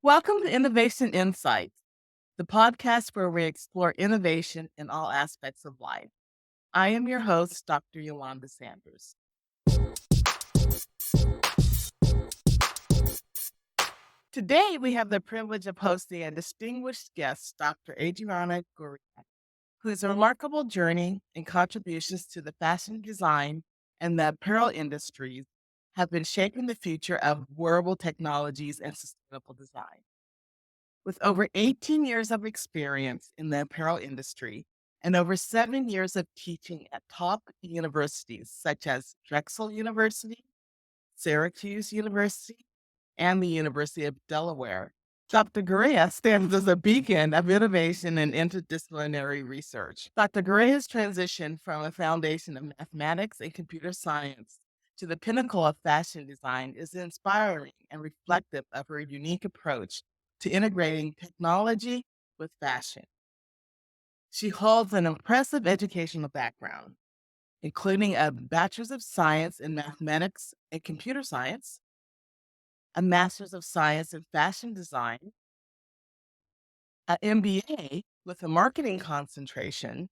Welcome to Innovation Insights, the podcast where we explore innovation in all aspects of life. I am your host, Dr. Eulanda Sanders. Today, we have the privilege of hosting a distinguished guest, Dr. Adriana Gorea, whose remarkable journey and contributions to the fashion design and the apparel industries have been shaping the future of wearable technologies and sustainable design. With over 18 years of experience in the apparel industry and over 7 years of teaching at top universities such as Drexel University, Syracuse University, and the University of Delaware, Dr. Gorea stands as a beacon of innovation and interdisciplinary research. Dr. Gorea's transition from a foundation of mathematics and computer science to the pinnacle of fashion design is inspiring and reflective of her unique approach to integrating technology with fashion. She holds an impressive educational background, including a Bachelor's of Science in Mathematics and Computer Science, a Master's of Science in Fashion Design, an MBA with a marketing concentration,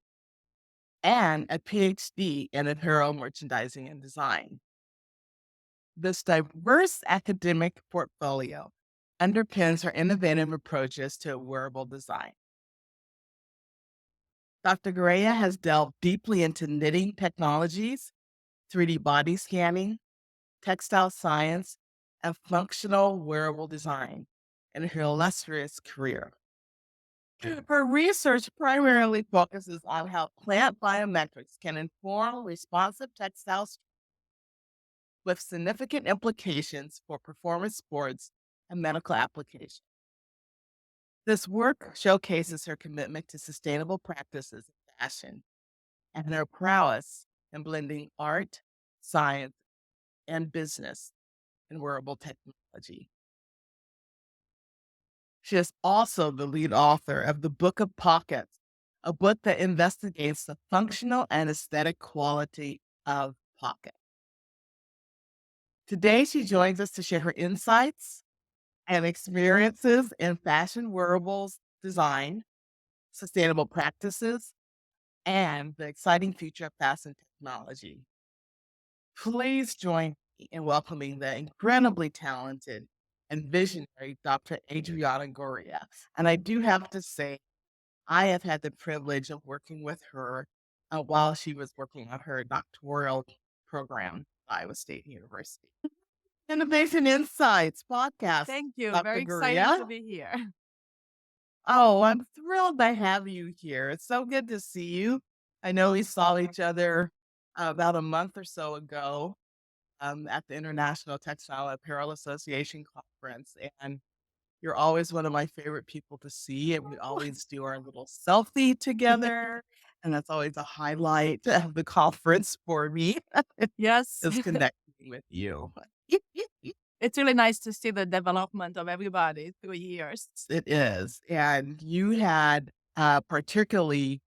and a PhD in apparel merchandising and design. This diverse academic portfolio underpins her innovative approaches to wearable design. Dr. Gorea has delved deeply into knitting technologies, 3D body scanning, textile science, and functional wearable design in her illustrious career. Her research primarily focuses on how plant biometrics can inform responsive textiles with significant implications for performance sports and medical applications. This work showcases her commitment to sustainable practices in fashion and her prowess in blending art, science, and business in wearable technology. She is also the lead author of the Book of Pockets, a book that investigates the functional and aesthetic quality of pockets. Today, she joins us to share her insights and experiences in fashion wearables design, sustainable practices, and the exciting future of fashion technology. Please join me in welcoming the incredibly talented and visionary Dr. Adriana Gorea. And I do have to say, I have had the privilege of working with her while she was working on her doctoral program at Iowa State University. Innovation Insights podcast, Thank you. Dr. Very excited to Gorea. be here. Oh, I'm thrilled to have you here. It's so good to see you. I know we saw each other about a month or so ago at the International Textile Apparel Association conference, and you're always one of my favorite people to see, and we Oh, always do our little selfie together, and that's always a highlight of the conference for me, yes. is connecting with you. It's really nice to see the development of everybody through years. It is, and you had a particularly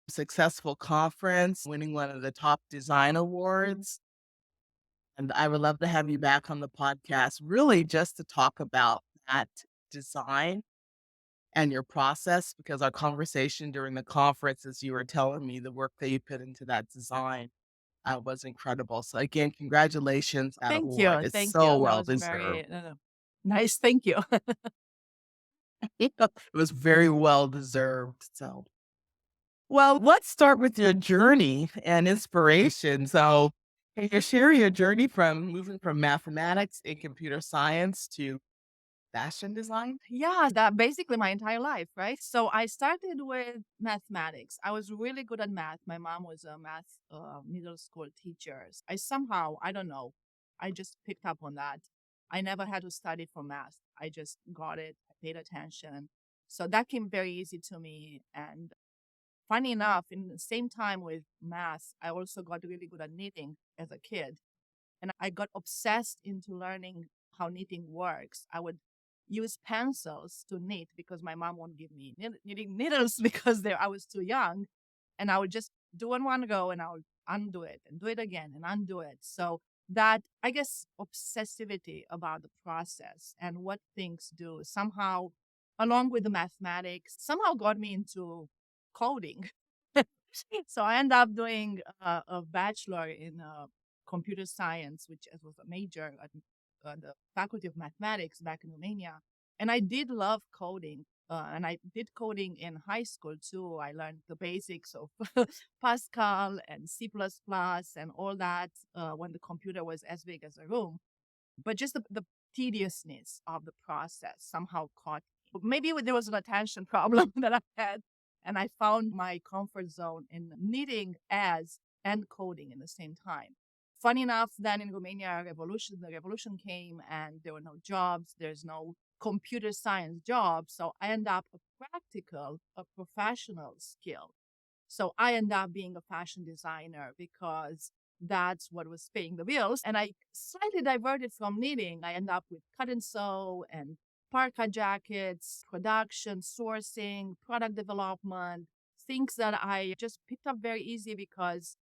successful conference, winning one of the top design awards, and I would love to have you back on the podcast, really just to talk about that design and your process, because our conversation during the conference, as you were telling me, the work that you put into that design was incredible. So again, congratulations on that Thank award. you. It's Thank you. so That well was deserved. very nice. Thank you. It was very well deserved. So, well, let's start with your journey and inspiration. So, can you share your journey from moving from mathematics and computer science to fashion design? Yeah, that basically my entire life, right? So I started with mathematics. I was really good at math. My mom was a math middle school teacher. I somehow, I don't know, I just picked up on that. I never had to study for math. I just got it. I paid attention. So that came very easy to me. And funny enough, in the same time with math, I also got really good at knitting as a kid. And I got obsessed into learning how knitting works. I would use pencils to knit because my mom won't give me knitting needles because I was too young. And I would just do in one go and I would undo it and do it again and undo it. So that, I guess, obsessivity about the process and what things do somehow, along with the mathematics, somehow got me into coding. So I ended up doing a bachelor in computer science, which was a major at the Faculty of Mathematics back in Romania. And I did love coding. And I did coding in high school too. I learned the basics of Pascal and C++ and all that when the computer was as big as a room. But just the tediousness of the process somehow caught me. Maybe there was an attention problem that I had, and I found my comfort zone in knitting as and coding in the same time. Funny enough, then in Romania, the revolution came, and there were no jobs. There's no computer science jobs, so I end up a professional skill. So I end up being a fashion designer because that's what was paying the bills. And I slightly diverted from knitting. I end up with cut and sew and parka jackets, production, sourcing, product development, things that I just picked up very easy because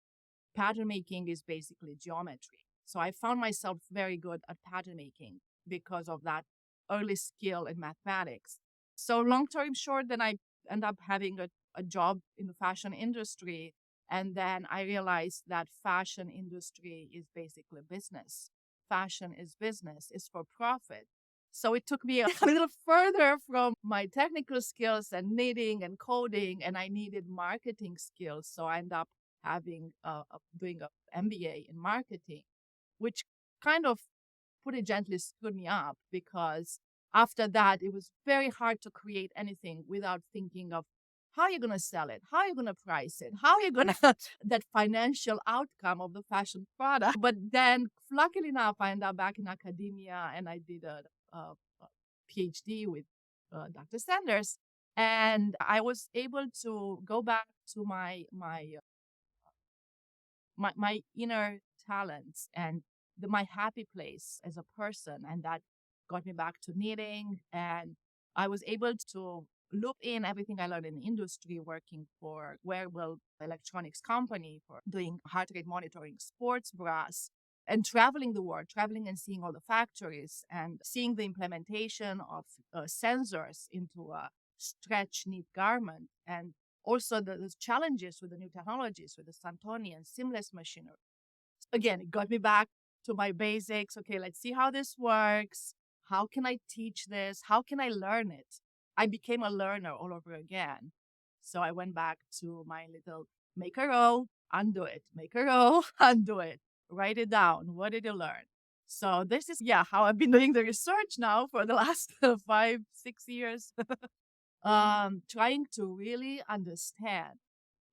pattern making is basically geometry. So I found myself very good at pattern making because of that early skill in mathematics. So long story short, then I end up having a job in the fashion industry. And then I realized that fashion industry is basically business. Fashion is business, is for profit. So it took me a little further from my technical skills and knitting and coding, and I needed marketing skills. So I ended up having doing a MBA in marketing, which kind of, put it gently, screwed me up because after that it was very hard to create anything without thinking of how you're going to sell it, how you're going to price it, how you're going to that financial outcome of the fashion product. But then, luckily enough, I ended up back in academia and I did a PhD with Dr. Sanders, and I was able to go back to my inner talents and my happy place as a person. And that got me back to knitting. And I was able to loop in everything I learned in the industry, working for wearable electronics company for doing heart rate monitoring, sports bras, and traveling the world, traveling and seeing all the factories and seeing the implementation of sensors into a stretch knit garment, and also the challenges with the new technologies, with the Santoni and seamless machinery. Again, it got me back to my basics. Okay, let's see how this works. How can I teach this? How can I learn it? I became a learner all over again. So I went back to my little make a row, undo it, make a row, undo it, write it down. What did you learn? So this is, yeah, how I've been doing the research now for the last 5, 6 years. Trying to really understand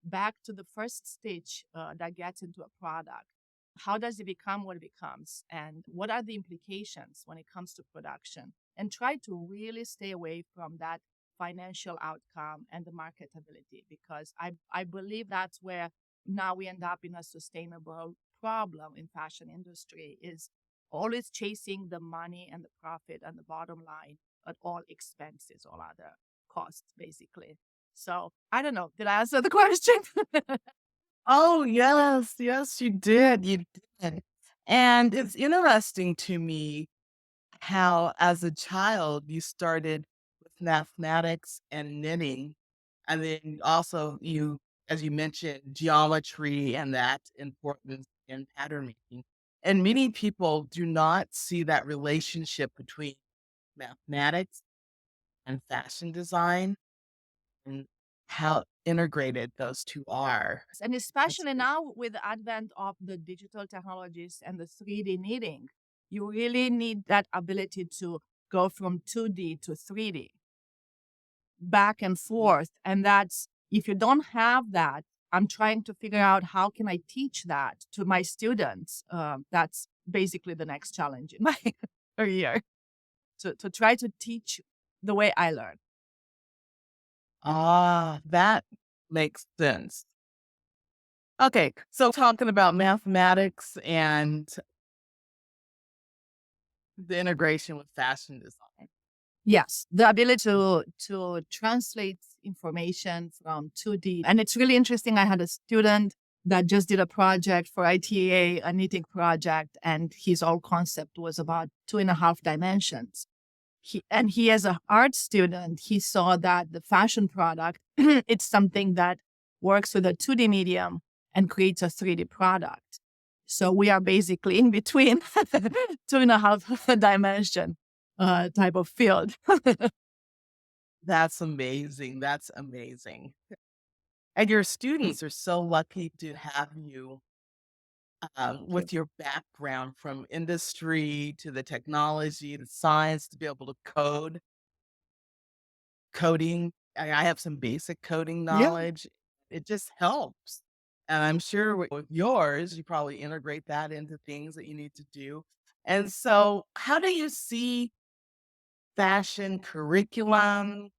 back to the first stage that gets into a product. How does it become what it becomes? And what are the implications when it comes to production? And try to really stay away from that financial outcome and the marketability, because I believe that's where now we end up in a sustainable problem in fashion industry, is always chasing the money and the profit and the bottom line at all expenses, all other costs, basically. So I don't know. Did I answer the question? Oh, yes, yes, you did. You did. And it's interesting to me how, as a child, you started with mathematics and knitting. And then also, as you mentioned, geometry and that importance in pattern making. And many people do not see that relationship between mathematics and fashion design and how integrated those two are. And That's especially great. now with the advent of the digital technologies and the 3D knitting, you really need that ability to go from 2D to 3D, back and forth. And that's, if you don't have that, I'm trying to figure out how can I teach that to my students. That's basically the next challenge in my career, to try to teach the way I learn. Ah, that makes sense. Okay, so talking about mathematics and the integration with fashion design. Yes, the ability to translate information from 2D. And it's really interesting. I had a student that just did a project for ITA, a knitting project, and his whole concept was about 2.5 dimensions. He as an art student, he saw that the fashion product, it's something that works with a 2D medium and creates a 3D product. So we are basically in between 2.5 dimension type of field. That's amazing. That's amazing. And your Thank students are so lucky to have you you. with your background from industry to the technology, the science, to be able to coding. I have some basic coding Yeah. knowledge. It just helps. And I'm sure with yours, you probably integrate that into things that you need to do. And so, how do you see fashion curriculum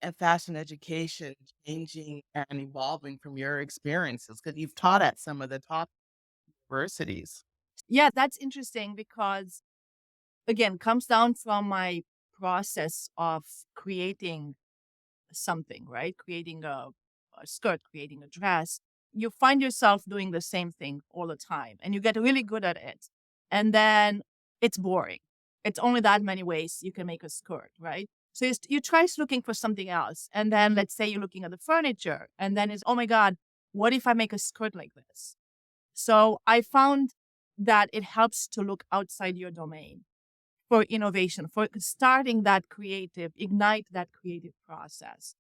and fashion education changing and evolving from your experiences? Because you've taught at some of the top universities. Yeah, that's interesting because again, comes down from my process of creating something, right? Creating a skirt, creating a dress. You find yourself doing the same thing all the time and you get really good at it. And then it's boring. It's only that many ways you can make a skirt, right? So you try looking for something else. And then let's say you're looking at the furniture and then it's, oh my God, what if I make a skirt like this? So I found that it helps to look outside your domain for innovation, for starting that creative, ignite that creative process.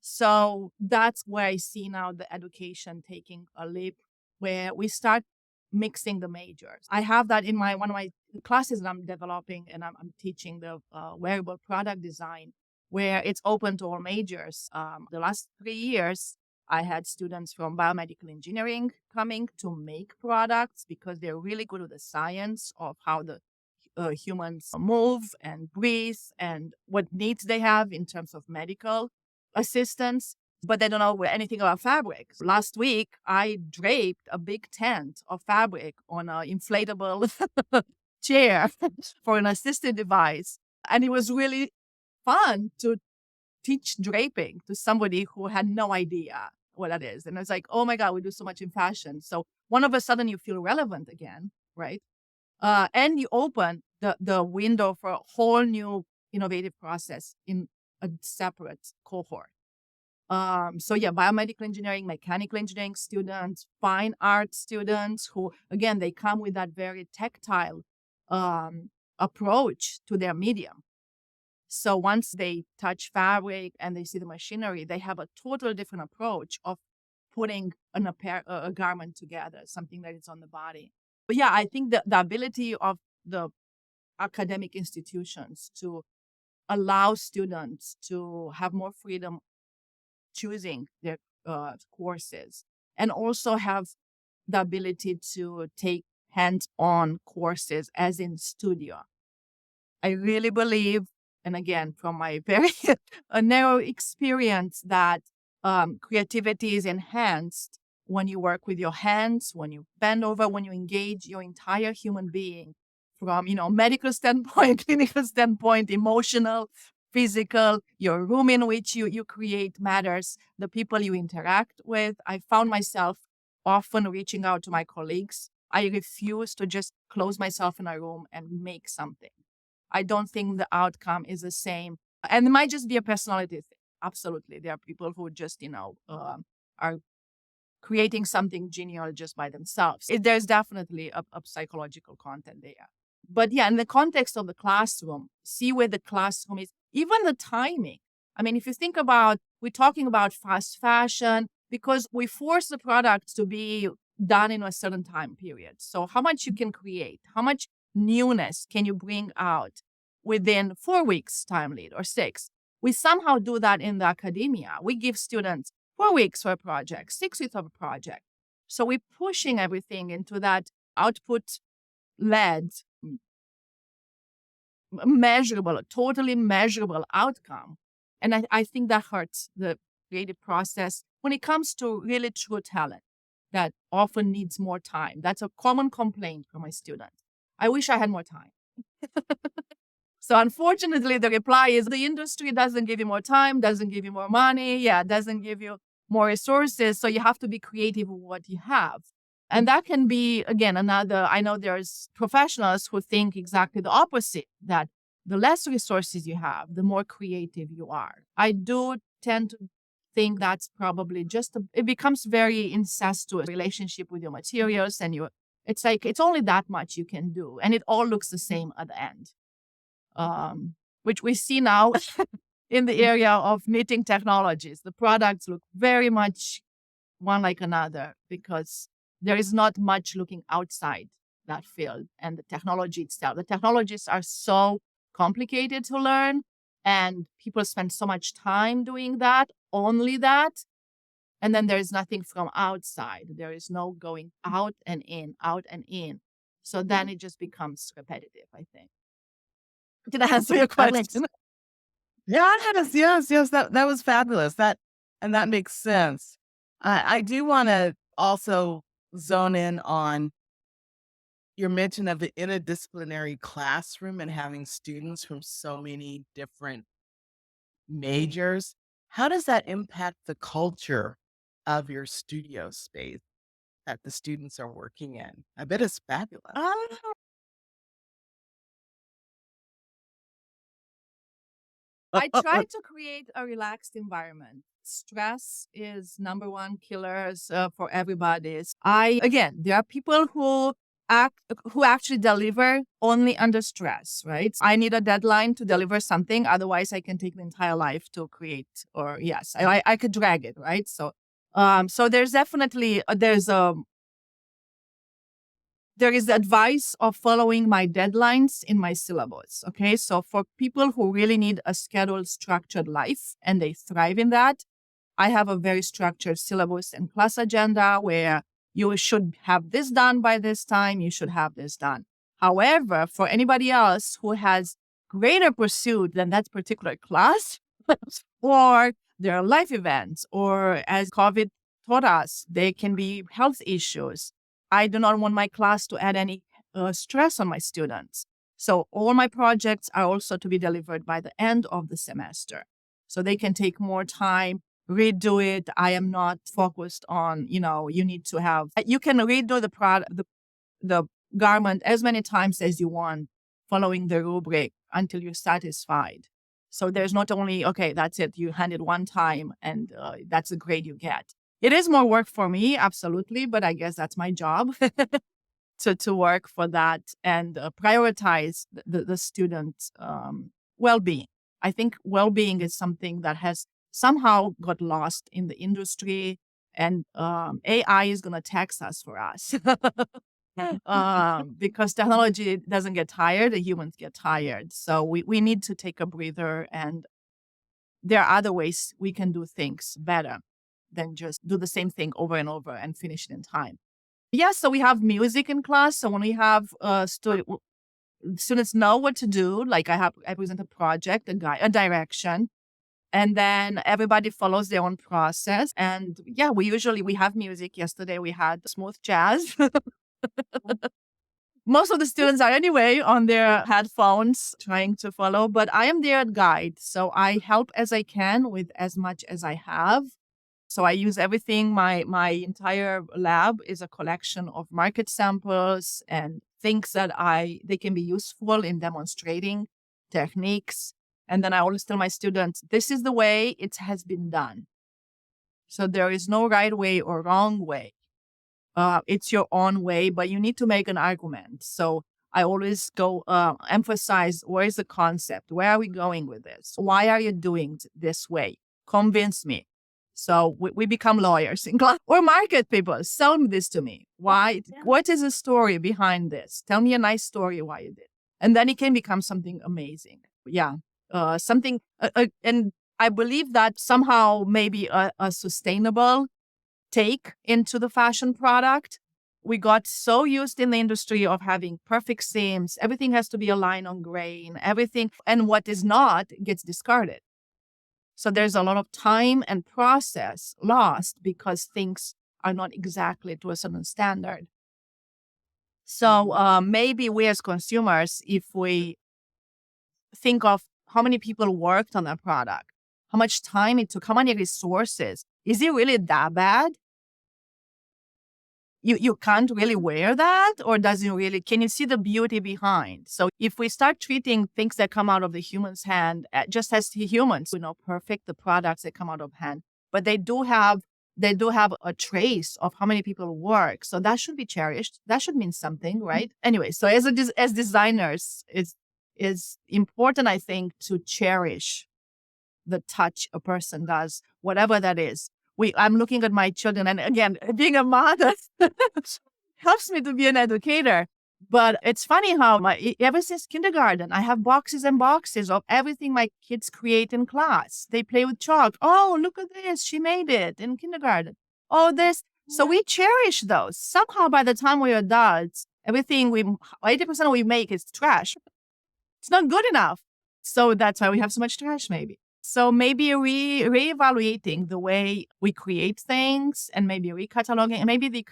So that's where I see now the education taking a leap where we start mixing the majors. I have that in my one of my classes that I'm developing, and I'm teaching the wearable product design, where it's open to all majors. The last 3 years, I had students from biomedical engineering coming to make products because they're really good with the science of how the humans move and breathe and what needs they have in terms of medical assistance, but they don't know anything about fabric. Last week, I draped a big tent of fabric on an inflatable chair for an assistive device. And it was really fun to teach draping to somebody who had no idea what that is. And I was like, oh my God, we do so much in fashion. So one of a sudden you feel relevant again, right? And you open the window for a whole new innovative process in a separate cohort. So yeah, biomedical engineering, mechanical engineering students, fine art students who, again, they come with that very tactile approach to their medium. So once they touch fabric and they see the machinery, they have a totally different approach of putting a garment together, something that is on the body. But yeah, I think the ability of the academic institutions to allow students to have more freedom choosing their courses and also have the ability to take hands-on courses as in studio. I really believe, and again, from my very narrow experience, that creativity is enhanced when you work with your hands, when you bend over, when you engage your entire human being from, medical standpoint, clinical standpoint, emotional, physical, your room in which you create matters, the people you interact with. I found myself often reaching out to my colleagues. I refuse to just close myself in a room and make something. I don't think the outcome is the same. And it might just be a personality thing. Absolutely. There are people who just, are creating something genial just by themselves. There's definitely a psychological content there. But yeah, in the context of the classroom, see where the classroom is, even the timing. I mean, if you think about, we're talking about fast fashion because we force the product to be done in a certain time period. So how much you can create, how much newness can you bring out within 4 weeks time lead or 6? We somehow do that in the academia. We give students 4 weeks for a project, 6 weeks of a project. So we're pushing everything into that output led, measurable, totally measurable outcome. And I think that hurts the creative process when it comes to really true talent that often needs more time. That's a common complaint from my students. I wish I had more time. So unfortunately, the reply is the industry doesn't give you more time, doesn't give you more money, doesn't give you more resources. So you have to be creative with what you have. And that can be, again, another, I know there's professionals who think exactly the opposite, that the less resources you have, the more creative you are. I do tend to think that's probably it becomes very incestuous relationship with your materials, and it's like, it's only that much you can do. And it all looks the same at the end, which we see now in the area of knitting technologies. The products look very much one like another because there is not much looking outside that field and the technology itself. The technologies are so complicated to learn, and people spend so much time doing that, only that. And then there's nothing from outside. There is no going out and in, out and in. So then it just becomes repetitive, I think. Did I answer your That makes question? Yeah, yes. That was fabulous. That makes sense. I do want to also zone in on your mention of the interdisciplinary classroom and having students from so many different majors. How does that impact the culture of your studio space that the students are working in? I bet it's fabulous. I try to create a relaxed environment. Stress is number one killers for everybody. Again, there are people who actually deliver only under stress, right? I need a deadline to deliver something. Otherwise, I can take the entire life to create, or yes, I could drag it, right? So there's definitely, there is the advice of following my deadlines in my syllabus. Okay. So for people who really need a scheduled, structured life and they thrive in that, I have a very structured syllabus and class agenda where you should have this done by this time. You should have this done. However, for anybody else who has greater pursuit than that particular class, or there are life events, or as COVID taught us, there can be health issues. I do not want my class to add any stress on my students. So all my projects are also to be delivered by the end of the semester. So they can take more time, redo it. I am not focused on, you need to have, you can redo the product, the garment as many times as you want, following the rubric until you're satisfied. So there's not only, okay, that's it, you hand it one time and that's the grade you get. It is more work for me, absolutely, but I guess that's my job to work for that and prioritize the student well-being. I think well-being is something that has somehow got lost in the industry, and AI is going to tax us for us. Because technology doesn't get tired, the humans get tired. So we need to take a breather, and there are other ways we can do things better than just do the same thing over and over and finish it in time. Yeah, so we have music in class. So when we have students know what to do, like I present a project, a direction, and then everybody follows their own process. And yeah, we have music. Yesterday we had smooth jazz. Most of the students are anyway on their headphones trying to follow, but I am their guide. So I help as I can with as much as I have. So I use everything. My entire lab is a collection of market samples and things that they can be useful in demonstrating techniques. And then I always tell my students, this is the way it has been done. So there is no right way or wrong way. It's your own way, but you need to make an argument. So I always go emphasize, where is the concept? Where are we going with this? Why are you doing this way? Convince me. So we become lawyers in class, or market people. Sell this to me. Why? Yeah. What is the story behind this? Tell me a nice story why you did. And then it can become something amazing. Yeah. And I believe that somehow maybe a sustainable take into the fashion product. We got so used in the industry of having perfect seams. Everything has to be a line on grain, everything. And what is not gets discarded. So there's a lot of time and process lost because things are not exactly to a certain standard. So maybe we as consumers, if we think of how many people worked on that product, how much time it took, how many resources, is it really that bad? You can't really wear that, or does it really, can you see the beauty behind? So if we start treating things that come out of the human's hand just as humans, perfect the products that come out of hand, but they do have a trace of how many people work. So that should be cherished. That should mean something, right? Anyway, so as designers, it's important, I think, to cherish the touch a person does, whatever that is. I'm looking at my children, and again, being a mother helps me to be an educator. But it's funny how ever since kindergarten, I have boxes and boxes of everything my kids create in class. They play with chalk. Oh, look at this. She made it in kindergarten. Oh, this. So we cherish those. Somehow by the time we're adults, 80% we make is trash. It's not good enough. So that's why we have so much trash, maybe. So maybe reevaluating the way we create things, and maybe recataloging, and maybe they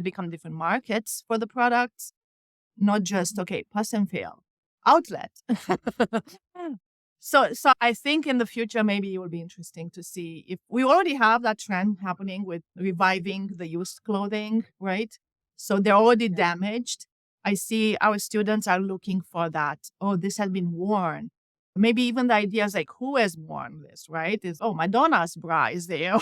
become different markets for the products, not just, okay, pass and fail, outlet. So I think in the future, maybe it will be interesting to see if we already have that trend happening with reviving the used clothing, right? So they're already damaged. I see our students are looking for that. Oh, this has been worn. Maybe even the idea is like, who has worn this, right? Is, oh, Madonna's bra is there.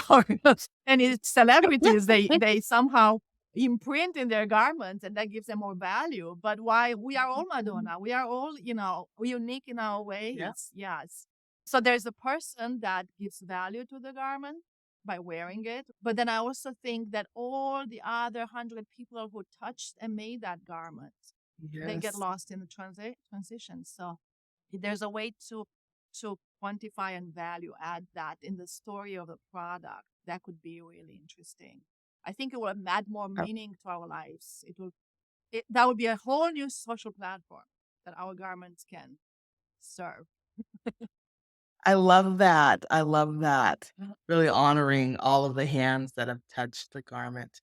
And it's celebrities, they somehow imprint in their garments, and that gives them more value. But why? We are all Madonna. We are all, unique in our ways. Yeah. Yes. So there's a person that gives value to the garment by wearing it. But then I also think that all the other 100 people who touched and made that garment, they get Yes. lost in the transition. So there's a way to quantify and value add that in the story of the product. That could be really interesting. I think it will add more meaning to our lives. That would be a whole new social platform that our garments can serve. I love that. I love that. Really honoring all of the hands that have touched the garment.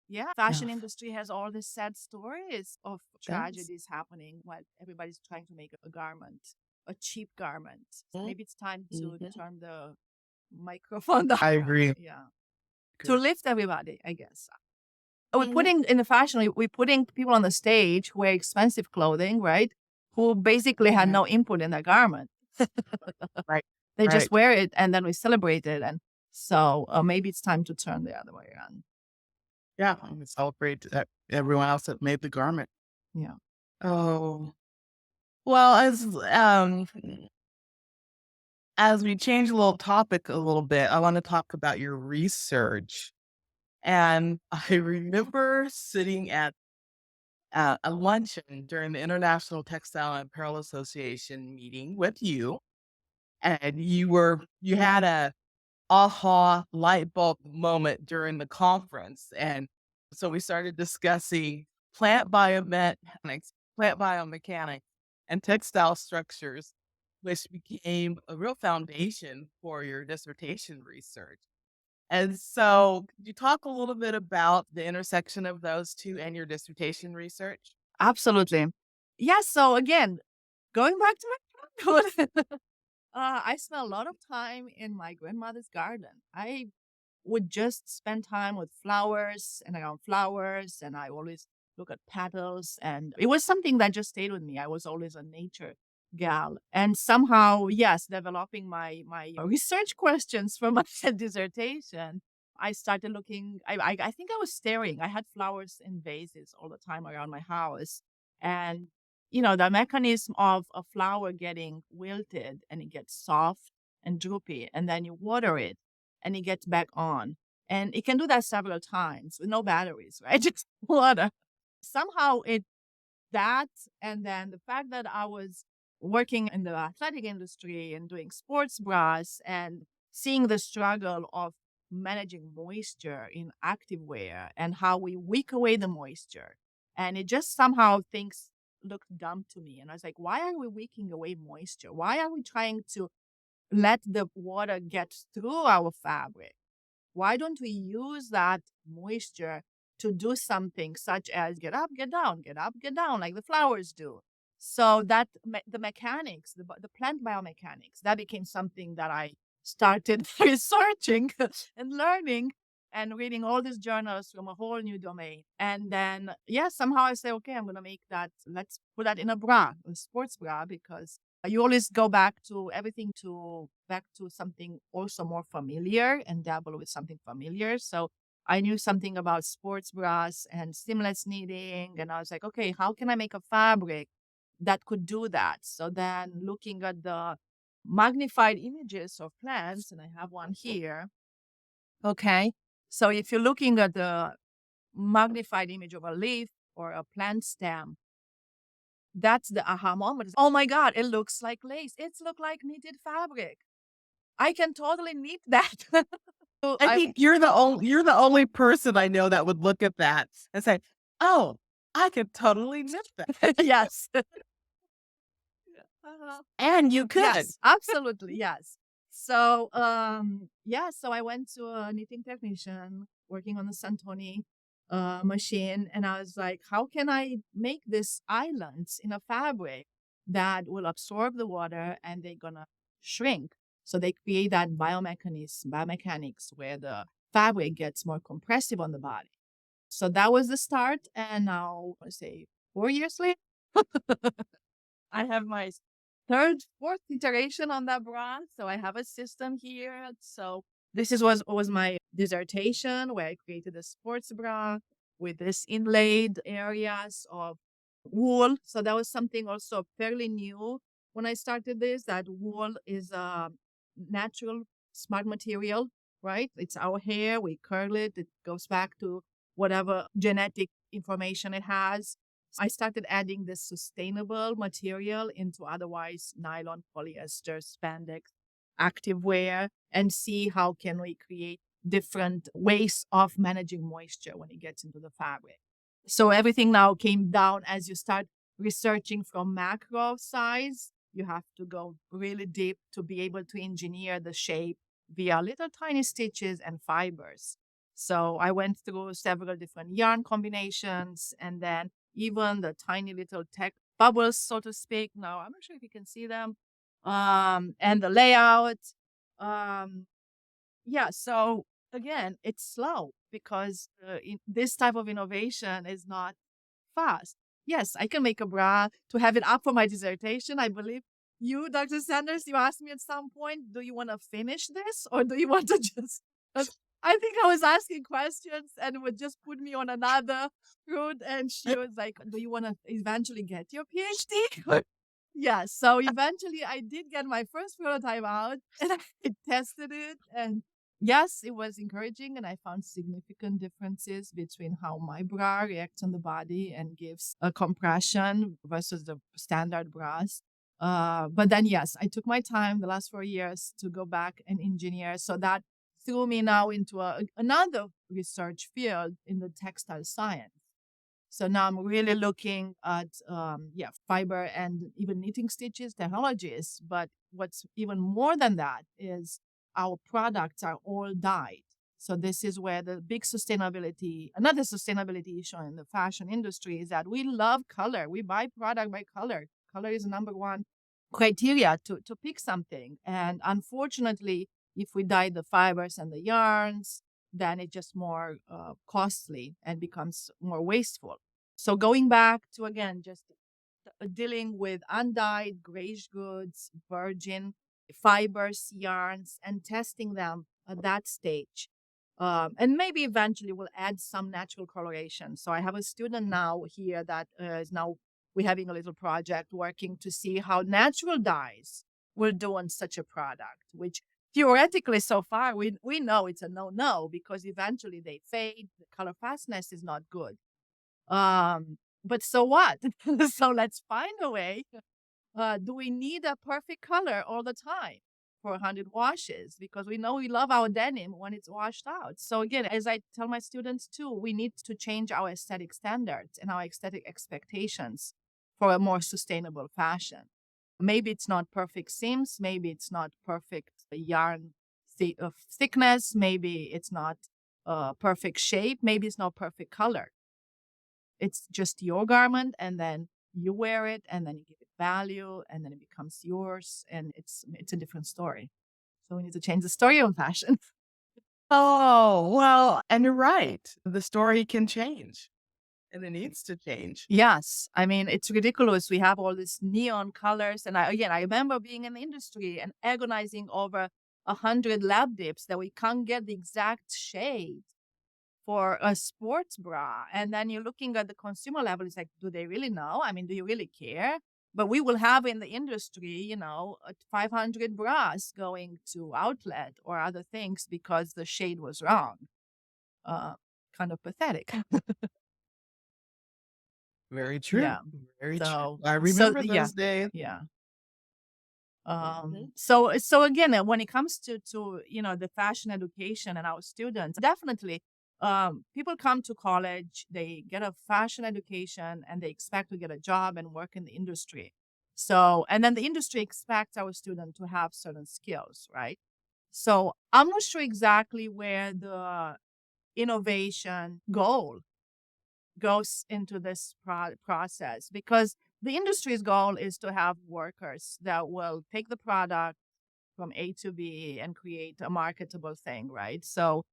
Yeah, Yeah. fashion industry has all these sad stories of Yes. tragedies happening while everybody's trying to make a garment, a cheap garment. Maybe it's time to Mhm. turn the microphone down. I agree. Yeah, to Agree. lift everybody, I guess. We're Mhm. putting in the fashion, we're putting people on the stage who wear expensive clothing, right? Who basically had Yeah. no input in the garment. Right. They just Right. wear it, and then we celebrate it. And so maybe it's time to turn the other way around. Yeah. I'm gonna celebrate that everyone else that made the garment. Yeah. Oh. Well, as we change a little topic a little bit, I want to talk about your research. And I remember sitting at a luncheon during the International Textile and Apparel Association meeting with you, and you had a aha light bulb moment during the conference. And so we started discussing plant biomechanics, and textile structures, which became a real foundation for your dissertation research. And so, could you talk a little bit about the intersection of those two and your dissertation research? Absolutely. Yeah. So again, going back to my childhood, I spent a lot of time in my grandmother's garden. I would just spend time with flowers and around flowers, and I always look at petals, and it was something that just stayed with me. I was always a nature gal, and somehow, yes, developing my research questions for my dissertation, I started looking. I think I was staring. I had flowers in vases all the time around my house, and the mechanism of a flower getting wilted and it gets soft and droopy, and then you water it and it gets back on. And it can do that several times with no batteries, right? Just water. Somehow that, and then the fact that I was working in the athletic industry and doing sports bras and seeing the struggle of managing moisture in activewear and how we wick away the moisture. And it just somehow things looked dumb to me. And I was like, why are we wicking away moisture? Why are we trying to let the water get through our fabric? Why don't we use that moisture to do something such as get up, get down, get up, get down, like the flowers do? So that the mechanics, the plant biomechanics, that became something that I started researching and learning and reading all these journals from a whole new domain. And then, yeah, somehow I say, okay, I'm going to make that, let's put that in a bra, a sports bra, because you always go back to everything back to something also more familiar and dabble with something familiar. So I knew something about sports bras and seamless knitting. And I was like, okay, how can I make a fabric that could do that? So then looking at the magnified images of plants, and I have one here. Okay. So if you're looking at the magnified image of a leaf or a plant stem, that's the aha moment. Oh my God, it looks like lace. It's look like knitted fabric. I can totally knit that. So I think you're the only person I know that would look at that and say, "Oh, I could totally knit that." yes. Uh-huh. And you could. Yes, absolutely. Yes. So, yeah, so I went to a knitting technician working on the Santoni machine, and I was like, how can I make this islands in a fabric that will absorb the water and they're gonna shrink? So they create that biomechanics, where the fabric gets more compressive on the body. So that was the start, and now I say 4 years later. I have my fourth iteration on that brand. So I have a system here. So this was my dissertation where I created a sports bra with this inlaid areas of wool. So that was something also fairly new when I started this. That wool is a natural smart material, right? It's our hair. We curl it. It goes back to whatever genetic information it has. I started adding this sustainable material into otherwise nylon, polyester, spandex, activewear, and see how can we create different ways of managing moisture when it gets into the fabric. So everything now came down as you start researching from macro size. You have to go really deep to be able to engineer the shape via little tiny stitches and fibers. So I went through several different yarn combinations and then even the tiny little tech bubbles, so to speak. Now, I'm not sure if you can see them. And the layout. Um, yeah, so again, it's slow because this type of innovation is not fast. Yes, I can make a bra to have it up for my dissertation. I believe you, Dr. Sanders, you asked me at some point, do you want to finish this or do you want to just? 'Cause I think I was asking questions and it would just put me on another route. And she was like, do you want to eventually get your PhD? Yeah, so eventually I did get my first prototype out and I tested it. And yes, it was encouraging. And I found significant differences between how my bra reacts on the body and gives a compression versus the standard bras. But then, yes, I took my time the last 4 years to go back and engineer. So that threw me now into another research field in the textile science. So now I'm really looking at fiber and even knitting stitches technologies. But what's even more than that is our products are all dyed. So this is where the big another sustainability issue in the fashion industry is that we love color. We buy product by color. Color is the number one criteria to pick something. And unfortunately, if we dye the fibers and the yarns, then it's just more costly and becomes more wasteful. So going back to again, just dealing with undyed grayish goods, virgin fibers, yarns, and testing them at that stage. And maybe eventually we'll add some natural coloration. So I have a student now here that is now we're having a little project working to see how natural dyes will do on such a product, which theoretically so far we know it's a no because eventually they fade, the color fastness is not good. But so what? So let's find a way. Do we need a perfect color all the time for 100 washes? Because we know we love our denim when it's washed out. So again, as I tell my students too, we need to change our aesthetic standards and our aesthetic expectations for a more sustainable fashion. Maybe it's not perfect seams. Maybe it's not perfect yarn thickness. Maybe it's not perfect shape. Maybe it's not perfect color. It's just your garment and then you wear it and then you give it value and then it becomes yours and it's a different story. So we need to change the story of fashion. Oh, well, and you're right. The story can change and it needs to change. Yes. I mean, it's ridiculous. We have all these neon colors. And I remember being in the industry and agonizing over 100 lab dips that we can't get the exact shade for a sports bra. And then you're looking at the consumer level, it's like, do they really know? I mean, do you really care? But we will have in the industry, 500 bras going to outlet or other things because the shade was wrong. Uh, Kind of pathetic. Very true. Yeah. Very true. So, I so remember yeah, those days. yeah. Mhm. So again, when it comes to the fashion education and our students, definitely, people come to college, they get a fashion education, and they expect to get a job and work in the industry. So, and then the industry expects our student to have certain skills, right? So I'm not sure exactly where the innovation goal goes into this process, because the industry's goal is to have workers that will take the product from A to B and create a marketable thing, right? So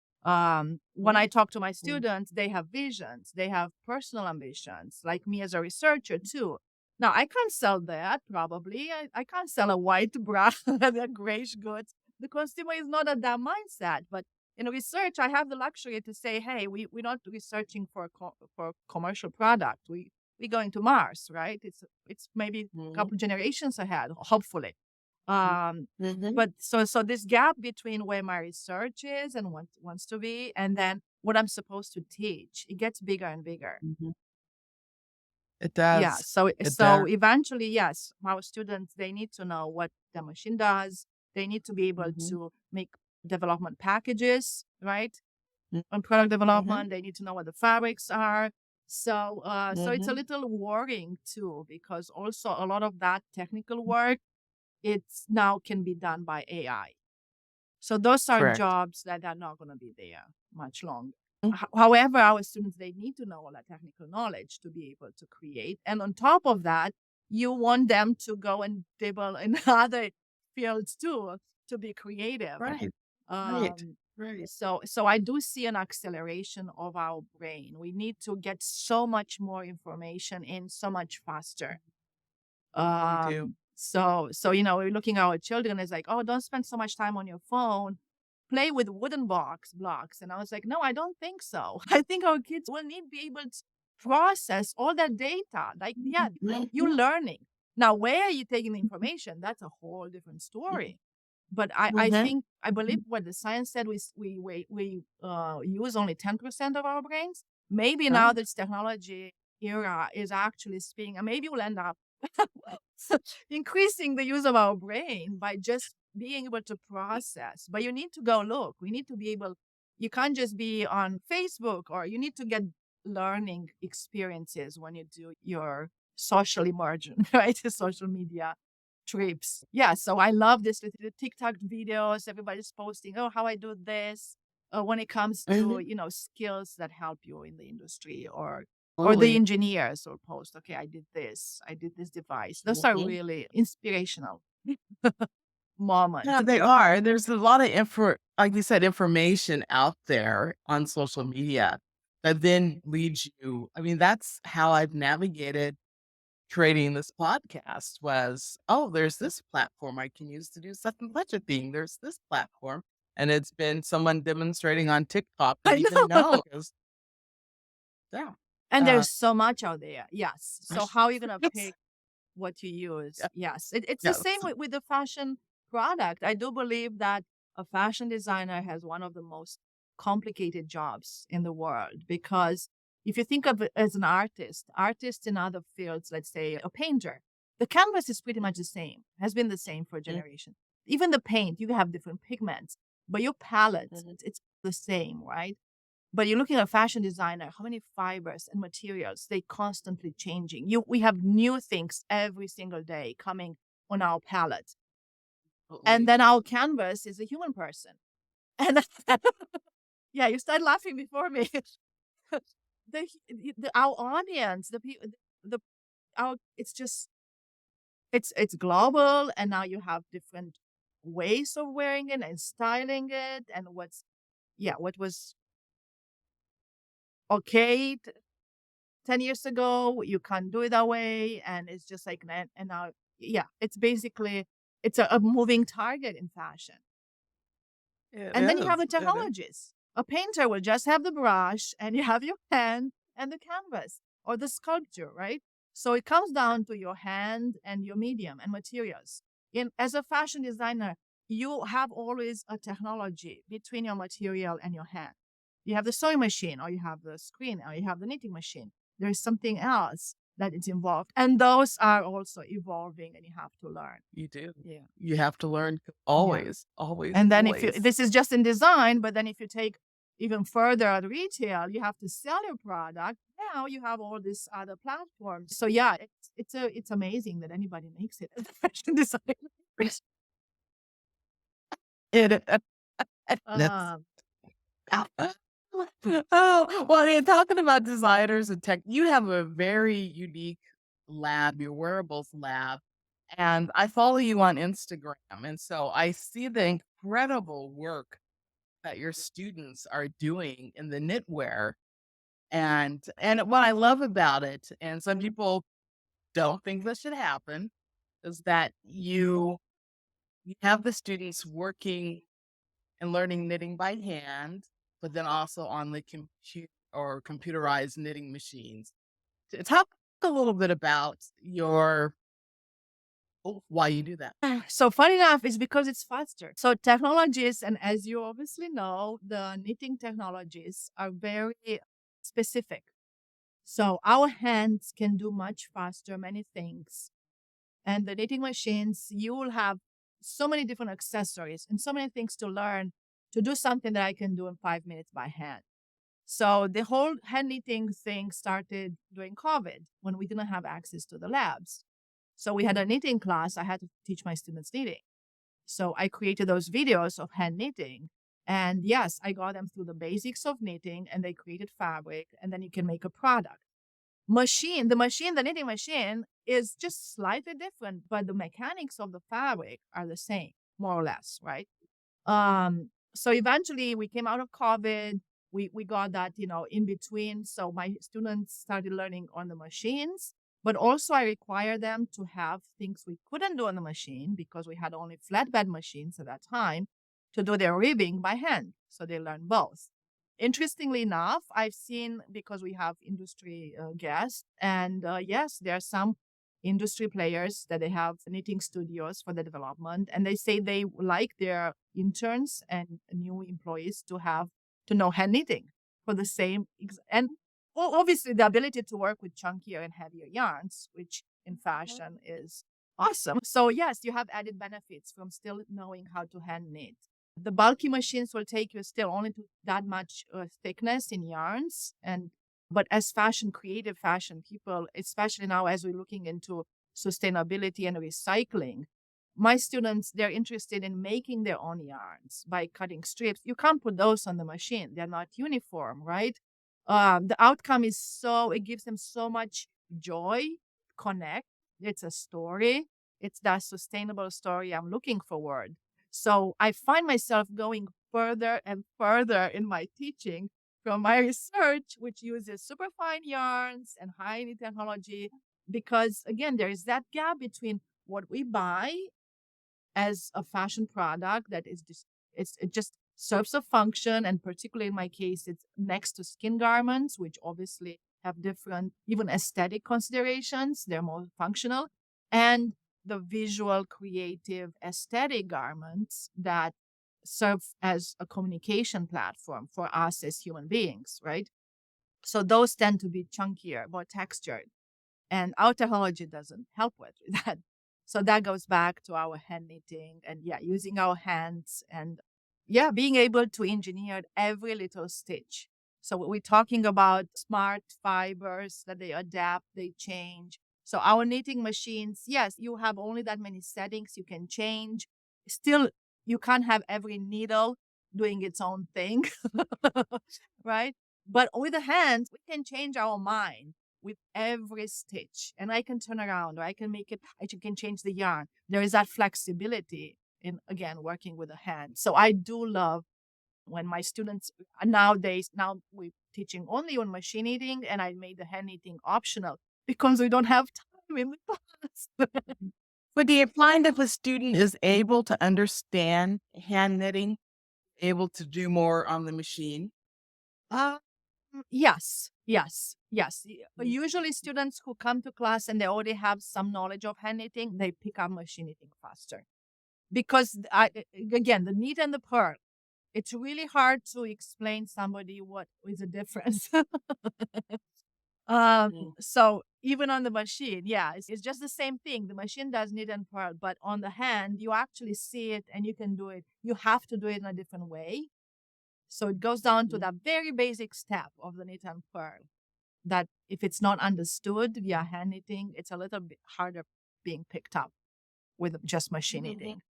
when I Mhm. talk to my students, they have visions, they have personal ambitions, like me as a researcher too. Now I can't sell that probably. I can't sell a white bra and a grayish goods. The consumer is not at that mindset. But in research, I have the luxury to say, hey, we're not researching for for commercial product. We're going to Mars, right? It's maybe a Mhm. couple generations ahead, hopefully. Um, Mhm. but so this gap between where my research is and what wants to be, and then what I'm supposed to teach, it gets bigger and bigger. Mhm. It Yeah. does. It So does. eventually, yes, our students, they need to know what the machine does. They need to be able Mhm. to make development packages, right? Mm. On product Mhm. development, they need to know what the fabrics are. So it's a Mhm. little worrying too, because also a lot of that technical work, it's now can be done by AI. So those are Correct. jobs that are not going to be there much longer. Mm. However, our students, they need to know all that technical knowledge to be able to create. And on top of that, you want them to go and dabble in other fields too, to be creative. Right. Right. Um, Right. so I do see an acceleration of our brain. We need to get so much more information in so much faster. We do. We're looking at our children, it's like, oh, don't spend so much time on your phone. Play with wooden blocks. And I was like, no, I don't think so. I think our kids will need to be able to process all that data. Like, yeah, you're Mhm. learning. Now, where are you taking the information? That's a whole different story. But I Mhm. think I believe what the science said, we use only 10% of our brains. Maybe now Right. this technology era is actually speeding, and maybe we'll end up increasing the use of our brain by just being able to process. But you need to go look. We need to be able, you can't just be on Facebook, or you need to get learning experiences when you do your social immersion, right? Social media trips. Yeah. So I love this with the TikTok videos. Everybody's posting, oh, how I do this. When it comes to, Mhm. skills that help you in the industry, or the Absolutely. engineers will post, okay, I did this device. Those are Mhm. really inspirational moments. Yeah, they are. There's a lot of like you said, information out there on social media that then leads you. I mean, that's how I've navigated creating this podcast was, oh, there's this platform I can use to do such and such a thing. There's this platform. And it's been someone demonstrating on TikTok I didn't even know. know. 'Cause, yeah. And Uh, there's so much out there. Yes. So how are you going to it's, pick what you use? yeah, Yes. It's the yeah, same with the fashion product. I do believe that a fashion designer has one of the most complicated jobs in the world, because if you think of it as an artist in other fields, let's say a painter, the canvas is pretty much the same, has been the same for a mhm, generation. Even the paint, you have different pigments, but your palette, mhm, it's the same, right? But you're looking at a fashion designer, how many fibers and materials, they constantly changing. We have new things every single day coming on our palette. And absolutely. then our canvas is a human person. And yeah, you start laughing before me. Our audience, the people, the our it's just it's global, and now you have different ways of wearing it and styling it and what was okay 10 years ago, you can't do it that way. And it's just like, and now, yeah, it's basically, it's a moving target in fashion. It And then you have is. the It is. technologies. A painter will just have the brush and you have your hand and the canvas or the sculpture, right? So it comes down to your hand and your medium and materials. As a fashion designer, you have always a technology between your material and your hand. You have the sewing machine, or you have the screen, or you have the knitting machine. There is something else that is involved. And those are also evolving and you have to learn. You do. Yeah. You have to learn Yeah. always, always, And then if you, always. this is just in design, but then if you take even further at retail, you have to sell your product. Now you have all these other platforms. So yeah, it's amazing that anybody makes it as a fashion designer. It that's Um, oh, well, yeah, talking about designers and tech, you have a very unique lab, your wearables lab, and I follow you on Instagram, and so I see the incredible work that your students are doing in the knitwear, and what I love about it, and some people don't think this should happen, is that you have the students working and learning knitting by hand, but then also on the computerized knitting machines. Talk a little bit about why you do that. so funny enough, it's because it's faster. So technologies, and as you obviously know, the knitting technologies are very specific. So our hands can do much faster many things. And the knitting machines, you will have so many different accessories and so many things to learn to do something that I can do in 5 minutes by hand. So the whole hand knitting thing started during COVID when we didn't have access to the labs. So we had a knitting class. I had to teach my students knitting. So I created those videos of hand knitting. And yes, I got them through the basics of knitting and they created fabric and then you can make a product. The knitting machine is just slightly different, but the mechanics of the fabric are the same, more or less, right? So eventually we came out of COVID. We got that, in between. So my students started learning on the machines, but also I require them to have things we couldn't do on the machine because we had only flatbed machines at that time to do their ribbing by hand. So they learned both. Interestingly enough, I've seen, because we have industry guests, and yes, there are some industry players that they have knitting studios for the development, and they say they like their interns and new employees to know hand knitting for the same and obviously the ability to work with chunkier and heavier yarns, which in fashion is awesome. So yes, you have added benefits from still knowing how to hand knit. The bulky machines will take you still only to that much thickness in yarns. But as creative fashion people, especially now as we're looking into sustainability and recycling, my students, they're interested in making their own yarns by cutting strips. You can't put those on the machine. They're not uniform, right? The outcome it gives them so much joy, connect. It's a story. It's that sustainable story I'm looking forward. So I find myself going further and further in my teaching from my research, which uses superfine yarns and high-end technology, because again, there is that gap between what we buy as a fashion product that is just it just serves a function, and particularly in my case, it's next to skin garments, which obviously have different even aesthetic considerations. They're more functional, and the visual, creative, aesthetic garments that serve as a communication platform for us as human beings, right? So those tend to be chunkier, more textured. And our technology doesn't help with that. So that goes back to our hand knitting and yeah, using our hands and yeah, being able to engineer every little stitch. So we're talking about smart fibers that they adapt, they change. So our knitting machines, yes, you have only that many settings you can change. Still, you can't have every needle doing its own thing, right? But with the hands, we can change our mind with every stitch, and I can turn around or I can make it, I can change the yarn. There is that flexibility in, again, working with the hand. So I do love when my students nowadays, now we're teaching only on machine knitting, and I made the hand knitting optional because we don't have time in the class. But do you find if a student is able to understand hand knitting, able to do more on the machine? Uh, yes, yes, yes. Usually, students who come to class and they already have some knowledge of hand knitting, they pick up machine knitting faster because again, the knit and the purl. It's really hard to explain somebody what is the difference. Mm. So even on the machine, yeah, it's just the same thing. The machine does knit and purl, but on the hand, you actually see it and you can do it. You have to do it in a different way. So it goes down to Mm. that very basic step of the knit and purl that if it's not understood via hand knitting, it's a little bit harder being picked up with just machine Mhm. knitting.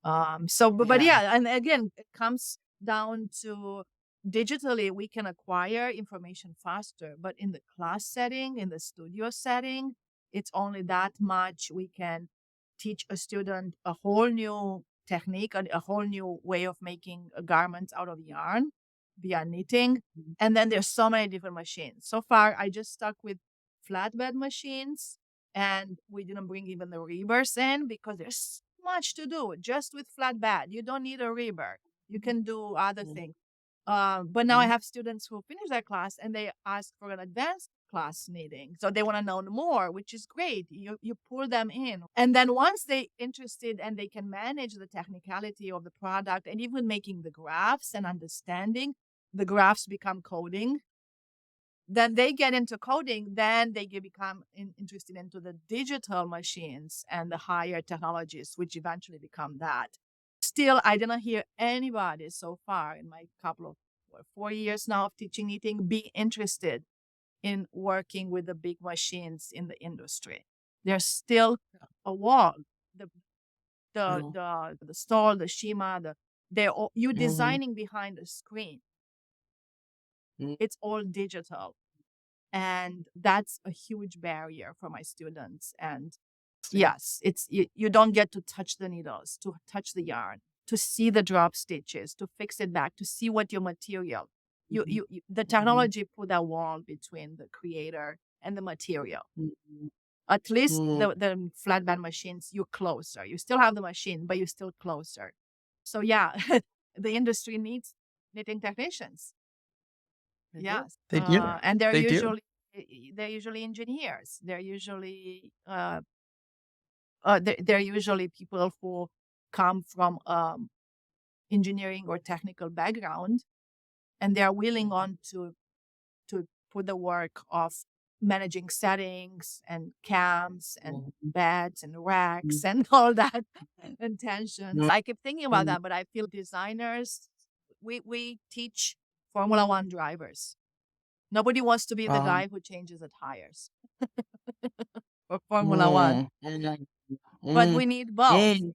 But Yeah. yeah, and again, it comes down to digitally, we can acquire information faster, but in the class setting, in the studio setting, it's only that much we can teach a student a whole new technique and a whole new way of making garments out of yarn via knitting. Mhm. And then there's so many different machines. So far, I just stuck with flatbed machines and we didn't bring even the rebars in because there's much to do just with flatbed. You don't need a rebar. You can do other Mhm. things. But now I Mhm. have students who finish their class and they ask for an advanced class knitting. So they want to know more, which is great. You pull them in. And then once they interested and they can manage the technicality of the product and even making the graphs and understanding, the graphs become coding. Then they get into coding, then they become interested into the digital machines and the higher technologies, which eventually become that. Still, I didn't hear anybody so far in my couple of 4 years now of teaching knitting be interested in working with the big machines in the industry. There's still a wall. The Mhm. the stall, the shima, they're all, you Mhm. designing behind the screen. Mhm. It's all digital. And that's a huge barrier for my students. And See. yes, you don't get to touch the needles, to touch the yarn, to see the drop stitches, to fix it back, to see what your material. Mhm. The Mhm. technology put a wall between the creator and the material. Mhm. At least Mhm. the flatbed machines, you're closer. You still have the machine, but you're still closer. So yeah, the industry needs knitting technicians. They do. Yes, They do. and They do. they're usually engineers. They're usually people who come from engineering or technical background, and they are willing Mhm. on to put the work of managing settings and cams and Mhm. beds and Mhm. racks and all that and tensions. Mhm. I keep thinking about Mhm. that, but I feel designers, we teach Formula One drivers. Nobody wants to be the Um, guy who changes the tires for Formula One, mm, mhm. but Mm. we need both. And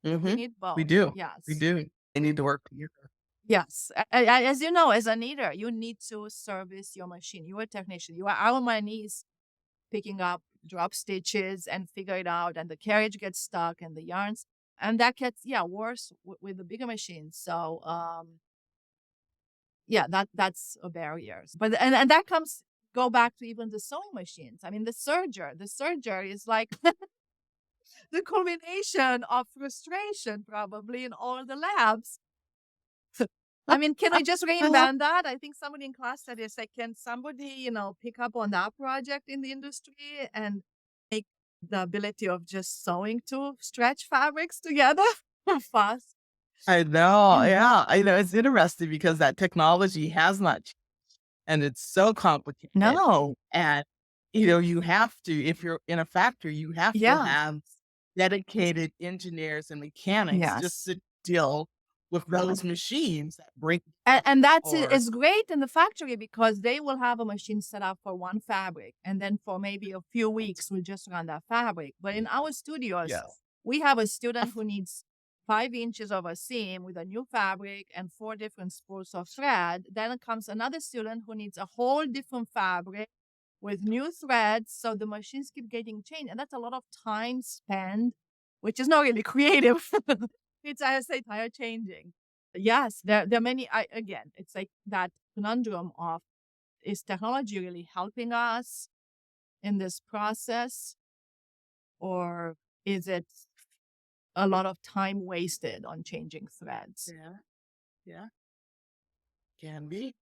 We mhm. need We both. do. We Yes. do. They need to work together. Yes. As you know, as a knitter, you need to service your machine. You're a technician. You are out on my knees picking up drop stitches and figure it out. And the carriage gets stuck and the yarns. And that gets, yeah, worse with the bigger machines. So, yeah, that's a barrier. But, and that comes, go back to even the sewing machines. I mean, the serger is like the culmination of frustration probably in all the labs. I mean, can we just reinvent that? I think somebody in class said is like, can somebody, pick up on that project in the industry and make the ability of just sewing to stretch fabrics together fast? I know, Mhm. yeah, I know, it's interesting because that technology has not changed, and it's so complicated, No. and, you have to if you're in a factory, you have to Yeah. have dedicated engineers and mechanics just Yes. to deal with those machines that break down And that's or is great in the factory because they will have a machine set up for one fabric, and then for maybe a few weeks we'll just run that fabric. But in our studios, yes. we have a student who needs 5 inches of a seam with a new fabric and four different spools of thread. Then comes another student who needs a whole different fabric with new threads. So the machines keep getting changed, and that's a lot of time spent which is not really creative. It's, I say, tire changing. Yes, there are many. Again, it's like that conundrum of, is technology really helping us in this process, or is it a lot of time wasted on changing threads? Yeah. Yeah. Can be.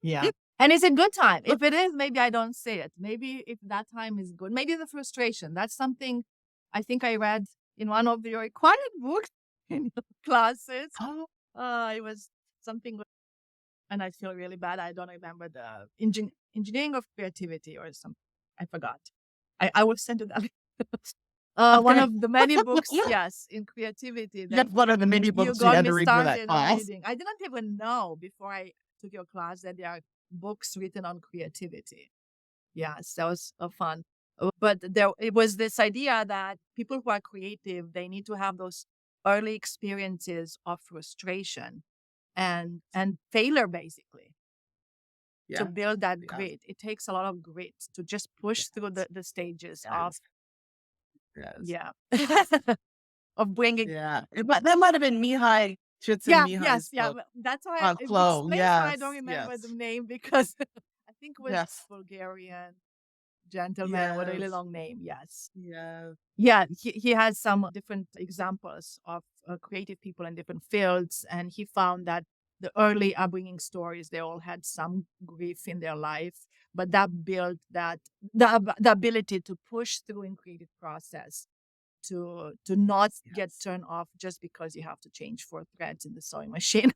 Yeah. And it's a good time. If it is, maybe I don't say it. Maybe if that time is good, maybe the frustration. That's something I think I read in one of your required books in your classes. Oh, It was something, and I feel really bad. I don't remember the engineering of creativity or something. I forgot. I will send you that. One okay. of the many books, Yeah. yes, in creativity that That's one of the many you books you got had me to read for that started on class. reading. I didn't even know before I took your class that there are books written on creativity. Yes, that was fun. But there, it was this idea that people who are creative, they need to have those early experiences of frustration and failure, basically, to Yeah. build that Yes. grit. It takes a lot of grit to just push through Yes. the stages of, Yes. Yes. yeah, of bringing. Yeah. That might have been Mihai Yeah, yes, Csikszentmihalyi's yeah. book Well, that's why on it flow. explains why I don't Yes. remember the Yes. name, because I think it was Yes. Bulgarian gentleman with a really Yes. long name. Yes. Yes. Yeah, he has some different examples of creative people in different fields, and he found that the early upbringing stories, they all had some grief in their life, but that built that the ability to push through in creative process, to not get Yes. turned off just because you have to change 4 threads in the sewing machine,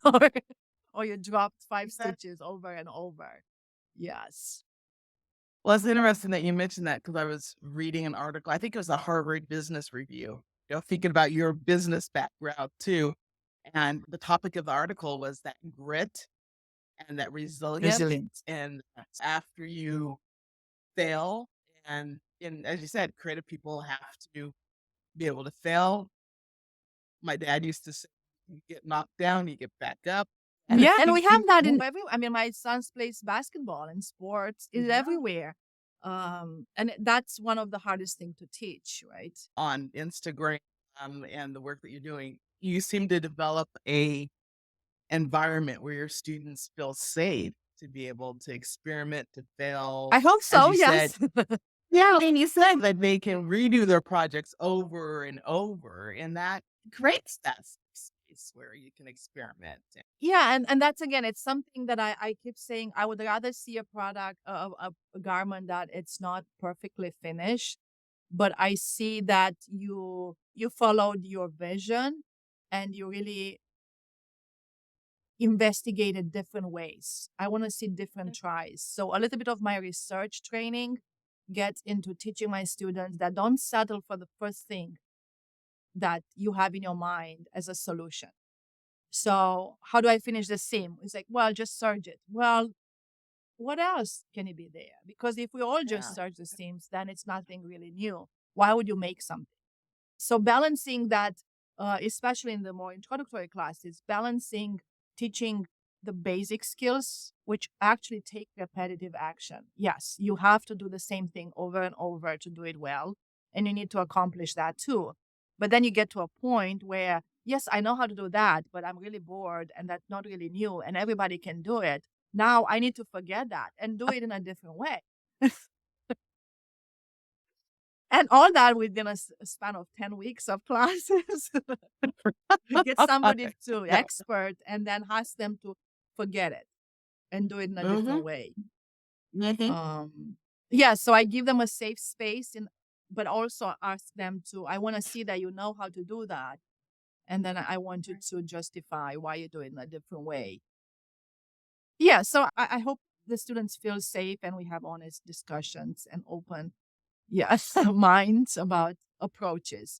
or you dropped 5 stitches over and over. Yes. Well, it's interesting that you mentioned that because I was reading an article. I think it was a Harvard Business Review, thinking about your business background too. And the topic of the article was that grit and that resilience. Resilient. And after you fail, and as you said, creative people have to be able to fail. My dad used to say, you get knocked down, you get back up. And Yeah, and we have you, that in every. I mean, my son's plays basketball and sports is yeah, everywhere, and that's one of the hardest thing to teach, right? on Instagram and the work that you're doing, you seem to develop a environment where your students feel safe to be able to experiment, to fail. I hope As so. you said, Yes. yeah, and you said that they can redo their projects over and over, and that creates that space where you can experiment. Yeah, and that's, again, it's something that I keep saying. I would rather see a product, a garment that it's not perfectly finished, but I see that you followed your vision, and you really investigated different ways. I want to see different tries. So a little bit of my research training gets into teaching my students that don't settle for the first thing that you have in your mind as a solution. So how do I finish the seam? It's like, well, just serge it. Well, what else can it be there? Because if we all just Yeah. serge the seams, then it's nothing really new. Why would you make something? So balancing that, especially in the more introductory classes, balancing teaching the basic skills, which actually take repetitive action. Yes, you have to do the same thing over and over to do it well, and you need to accomplish that too. But then you get to a point where, yes, I know how to do that, but I'm really bored and that's not really new and everybody can do it. Now I need to forget that and do it in a different way. And all that within a span of 10 weeks of classes. Get somebody to Yeah. expert and then ask them to forget it and do it in a Mm-hmm. different way. Mm-hmm. Um, yeah, so I give them a safe space, but also ask them to, I want to see that you know how to do that. And then I want you to justify why you do it in a different way. Yeah, so I hope the students feel safe and we have honest discussions and open, yes, minds about approaches.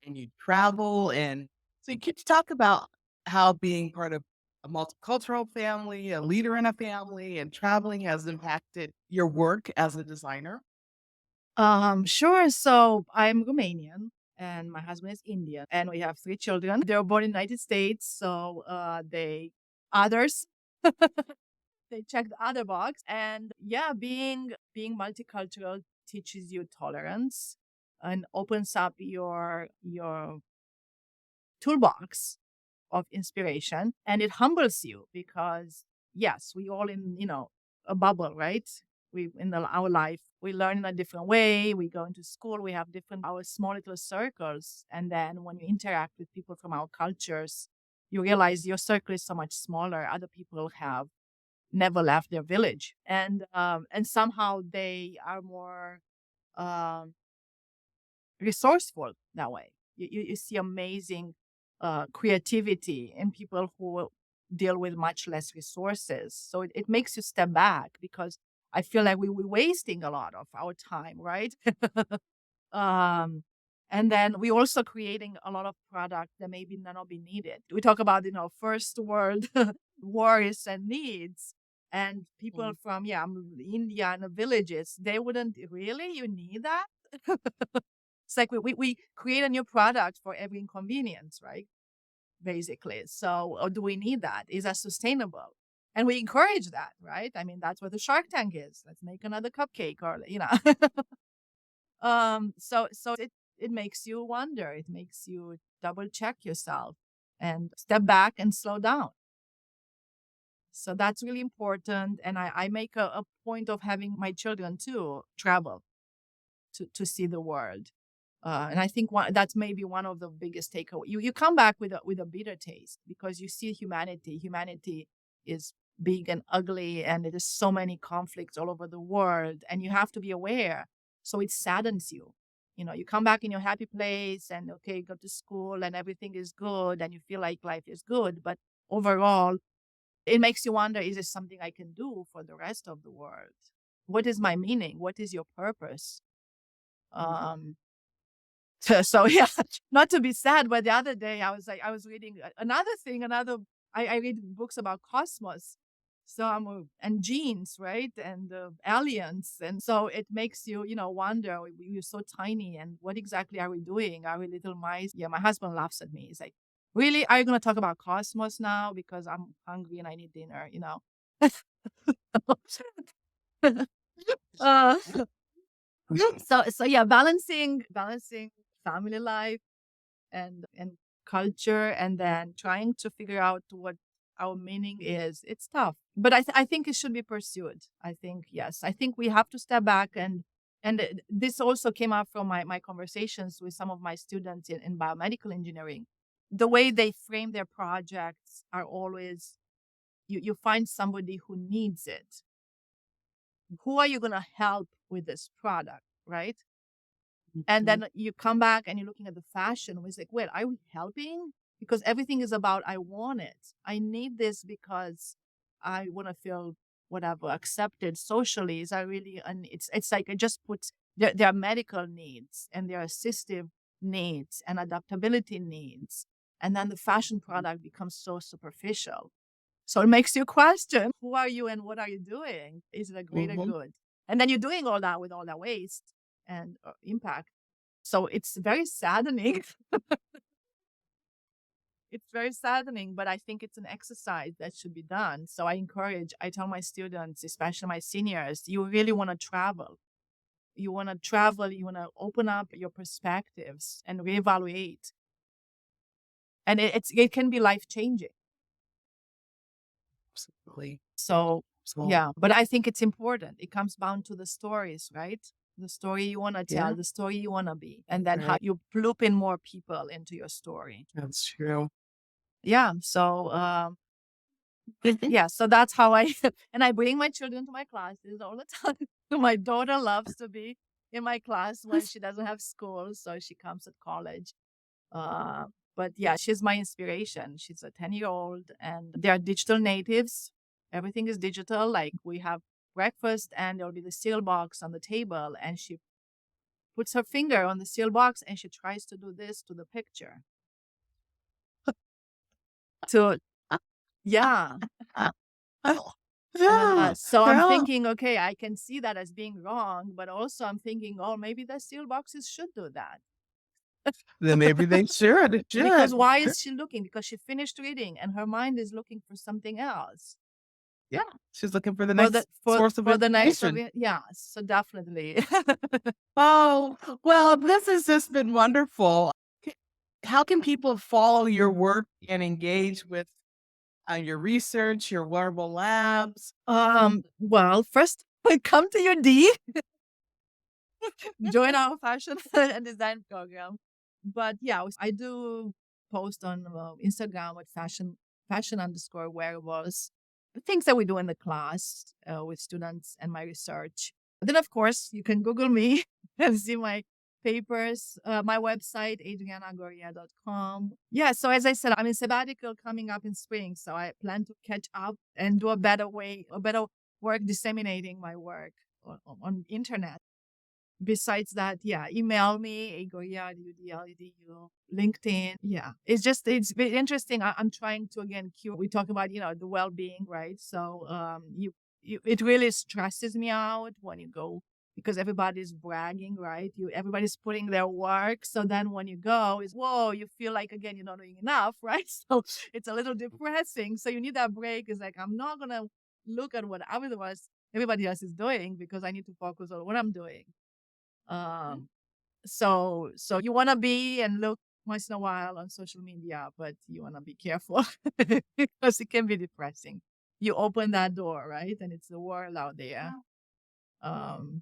And you travel. And so could you talk about how being part of a multicultural family, a leader in a family, and traveling has impacted your work as a designer? Sure. So I'm Romanian and my husband is Indian and we have 3 children. They were born in the United States. So they others they check the other box. And yeah, being multicultural teaches you tolerance. and opens up your toolbox of inspiration, and it humbles you because yes, we all in, a bubble, right? We in our life we learn in a different way, we go into school, we have different our small little circles, and then when you interact with people from our cultures, you realize your circle is so much smaller. Other people have never left their village, and somehow they are more um resourceful that way. You see amazing creativity in people who deal with much less resources. So it makes you step back because I feel like we're wasting a lot of our time, right? um, and then we also creating a lot of product that maybe not be needed. We talk about, first world worries and needs. And people Mhm. from, India and the villages, they wouldn't really, you need that? It's like we create a new product for every inconvenience, right? Basically. So, or do we need that? Is that sustainable? And we encourage that, right? I mean, that's what the Shark Tank is. Let's make another cupcake or, so it makes you wonder. It makes you double check yourself and step back and slow down. So that's really important. And I make a point of having my children too travel to see the world. And I think that's maybe one of the biggest takeaway. You come back with a bitter taste because you see humanity. Humanity is big and ugly, and there's so many conflicts all over the world, and you have to be aware. So it saddens you. You come back in your happy place, and okay, go to school, and everything is good, and you feel like life is good. But overall, it makes you wonder: is this something I can do for the rest of the world? What is my meaning? What is your purpose? Um, so yeah, not to be sad, but the other day I was reading another thing, I read books about cosmos. So and genes, right? And aliens. And so it makes you, wonder, we're so tiny and what exactly are we doing? Are we little mice? Yeah, my husband laughs at me. He's like, really? Are you going to talk about cosmos now? Because I'm hungry and I need dinner. uh, so yeah, balancing family life and culture, and then trying to figure out what our meaning is. It's tough, but I think it should be pursued. I think, yes, I think we have to step back, and this also came up from my conversations with some of my students in biomedical engineering. The way they frame their projects are always, you find somebody who needs it. Who are you going to help with this product, right? And Mhm. then you come back and you're looking at the fashion. It's like, wait, are we helping? Because everything is about, I want it. I need this because I want to feel whatever accepted socially. Is I really, and it's like I just put there are medical needs and there are assistive needs and adaptability needs, and then the fashion product becomes so superficial. So it makes you question: who are you and what are you doing? Is it a greater Mhm. good? And then you're doing all that with all that waste and impact. So it's very saddening. It's very saddening, but I think it's an exercise that should be done. So I tell my students, especially my seniors, you really want to travel. You want to travel, you want to open up your perspectives and reevaluate. And it can be life changing. Absolutely. So, So, yeah, but I think it's important. It comes down to the stories, right? The story you want to yeah, tell, the story you want to be, and then how right. you loop in more people into your story. That's true. Yeah. So, yeah, so that's how I and I bring my children to my classes all the time. My daughter loves to be in my class when she doesn't have school, so she comes at college. Uh, but yeah, she's my inspiration. She's a 10-year-old and they are digital natives. Everything is digital. Like we have breakfast and there'll be the cereal box on the table and she puts her finger on the cereal box and she tries to do this to the picture. To yeah. Yeah, So I'm yeah. thinking, okay, I can see that as being wrong, but also I'm thinking, oh, maybe the steel boxes should do that. Then maybe they should. It Because should. why is she looking? Because she finished reading and her mind is looking for something else. Yeah, she's looking for the for the next source of for the next of information. it. Yeah, so definitely. Oh, well, this has just been wonderful. K How can people follow your work and engage with, your research, your wearable labs? Well, first come to your D, join our fashion and design program. But yeah, I do post on Instagram with fashion underscore wearables, things that we do in the class with students and my research. But then, of course, you can Google me and see my papers, my website, adrianagorea.com. Yeah, so as I said, I'm in sabbatical coming up in spring. So I plan to catch up and do a better work disseminating my work on internet. Besides that, yeah, email me, agoria@udl.edu, LinkedIn. Yeah, it's very interesting. I'm trying to again cure. We talk about the well being, right? So it really stresses me out when you go because everybody's bragging, right? Everybody's putting their work. So then when you go, is whoa, you feel like again you're not doing enough, right? So it's a little depressing. So you need that break. It's like I'm not gonna look at what everybody else is doing because I need to focus on what I'm doing. Um, so you want to be and look once in a while on social media, but you want to be careful because it can be depressing. You open that door, right? And it's the world out there. Yeah. Um,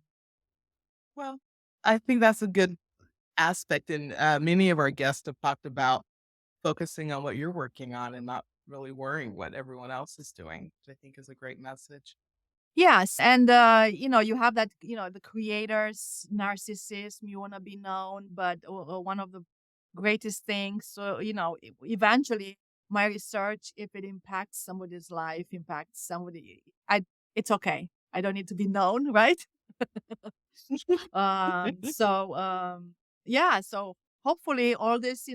Well, I think that's a good aspect, and, many of our guests have talked about focusing on what you're working on and not really worrying what everyone else is doing, which I think is a great message. yes. And, you have that, the creators, narcissism, you want to be known, but one of the greatest things, so, eventually my research, if it impacts somebody's life, impacts somebody, it's okay. I don't need to be known, right? So, yeah, so hopefully all this,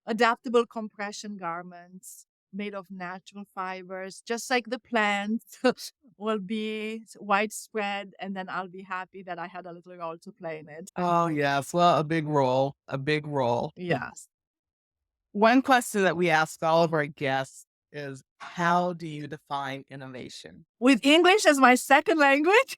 adaptable compression garments made of natural fibers, just like the plant, will be widespread. And then I'll be happy that I had a little role to play in it. Oh, yes. Well, a big role, a big role. Yes. One question that we ask all of our guests is, how do you define innovation? With English as my second language,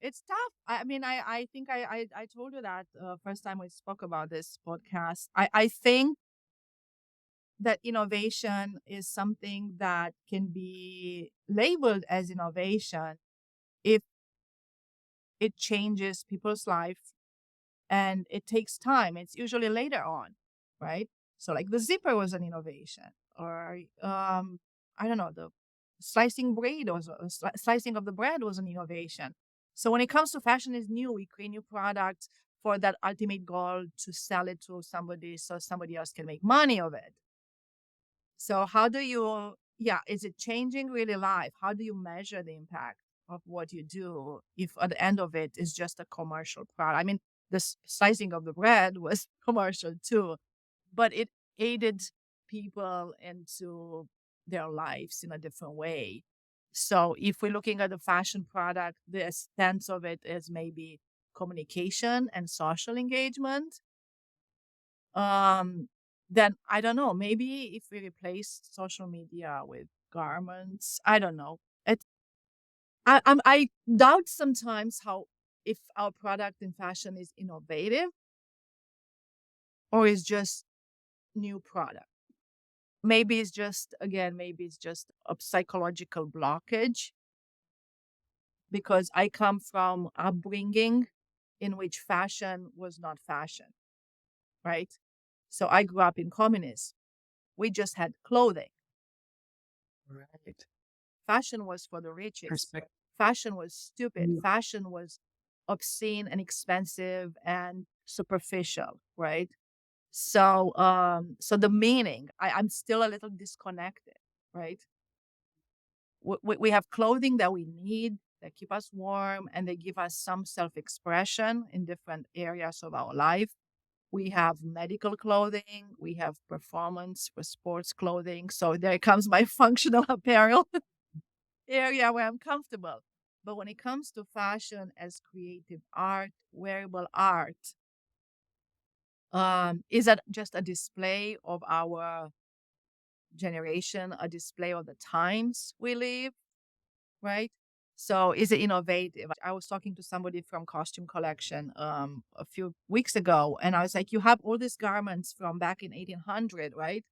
it's tough. I mean, I think I told you that first time we spoke about this podcast. I think that innovation is something that can be labeled as innovation if it changes people's life and it takes time. It's usually later on, right? So like the zipper was an innovation, or I don't know, the slicing of the bread was an innovation. So when it comes to fashion, is new. We create new products for that ultimate goal to sell it to somebody so somebody else can make money of it. So how do you, yeah, is it changing really life? How do you measure the impact of what you do if at the end of it is just a commercial product? I mean, the slicing of the bread was commercial too, but it aided people into their lives in a different way. So if we're looking at the fashion product, the sense of it is maybe communication and social engagement. Um, then I don't know, maybe if we replace social media with garments, I don't know. I doubt sometimes how if our product in fashion is innovative or is just new product. Maybe it's just a psychological blockage because I come from upbringing in which fashion was not fashion, right? So I grew up in communism. We just had clothing. Right. Fashion was for the richest. Perspective. Fashion was stupid. Fashion was obscene and expensive and superficial, right? So the meaning, I'm still a little disconnected, right? We have clothing that we need that keep us warm and they give us some self-expression in different areas of our life. We have medical clothing, we have performance for sports clothing. So there comes my functional apparel area where I'm comfortable. But when it comes to fashion as creative art, wearable art, is that just a display of our generation a display of the times we live, right? So is it innovative? I was talking to somebody from costume collection a few weeks ago, and I was like, you have all these garments from back in 1800, right?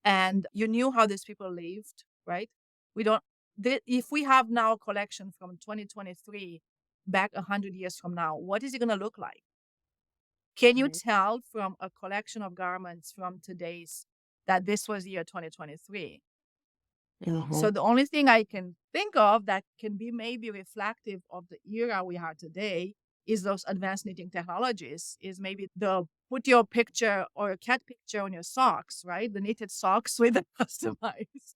And you knew how these people lived, right? We don't. If we have now a collection from 2023 back 100 years from now, what is it going to look like? Can you Right. tell from a collection of garments from today's that this was year 2023? So Mhm. the only thing I can think of that can be maybe reflective of the era we are today is those advanced knitting technologies, is maybe the put your picture or a cat picture on your socks, right? The knitted socks with the customized.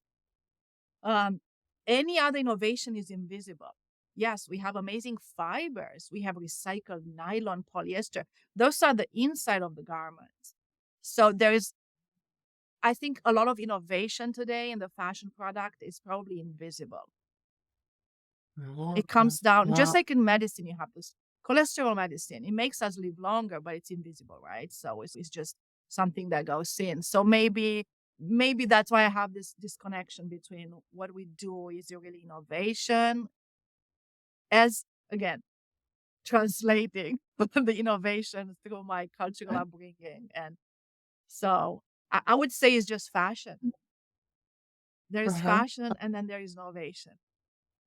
Um, any other innovation is invisible. Yes, we have amazing fibers. We have recycled nylon, polyester. Those are the inside of the garments. So there is, I think, a lot of innovation today in the fashion product is probably invisible. It Mhm. comes down just Wow. like in medicine, you have this cholesterol medicine. It makes us live longer, but it's invisible, right? So it's just something that goes in. So maybe that's why I have this connection between what we do is really innovation as again translating the innovation through my cultural upbringing. And so I would say it's just fashion. There is Uh-huh. fashion and then there is innovation.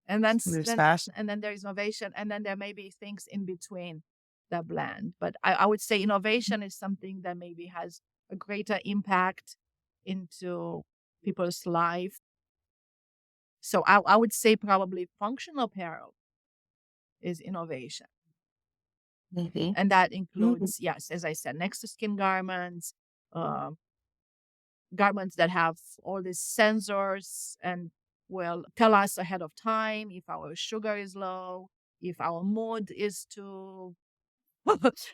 And then There's fashion. and then there is innovation, and then there may be things in between that blend. But I would say innovation is something that maybe has a greater impact into people's life. So I would say probably functional apparel is innovation. Mhm. And that Mhm. includes, yes, as I said, next to skin garments, um, garments that have all these sensors and will tell us ahead of time if our sugar is low, if our mood is too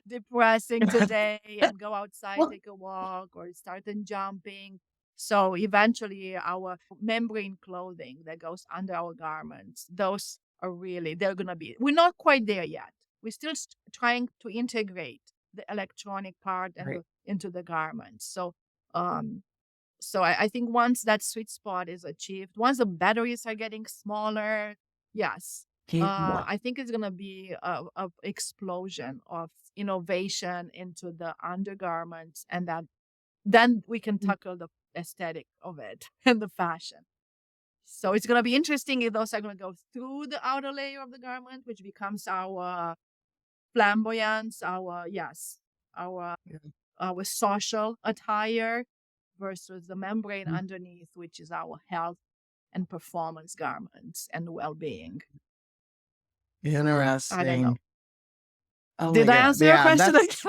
depressing today, and go outside, take a walk, or start jumping. So eventually, our membrane clothing that goes under our garments, those are really, they're going to be, we're not quite there yet. We're still trying to integrate the electronic part and Right. into the garments. Um, so I think once that sweet spot is achieved, once the batteries are getting smaller, yes, Keep one. I think it's gonna be a explosion of innovation into the undergarments, and that then we can tackle the aesthetic of it and the fashion. So it's gonna be interesting if those are gonna go through the outer layer of the garment, which becomes our flamboyance, our yes, our Yeah. our social attire versus the membrane Mhm. underneath, which is our health and performance garments and well-being. I don't know. Interesting. Oh my Did I god. answer your Yeah, question? that's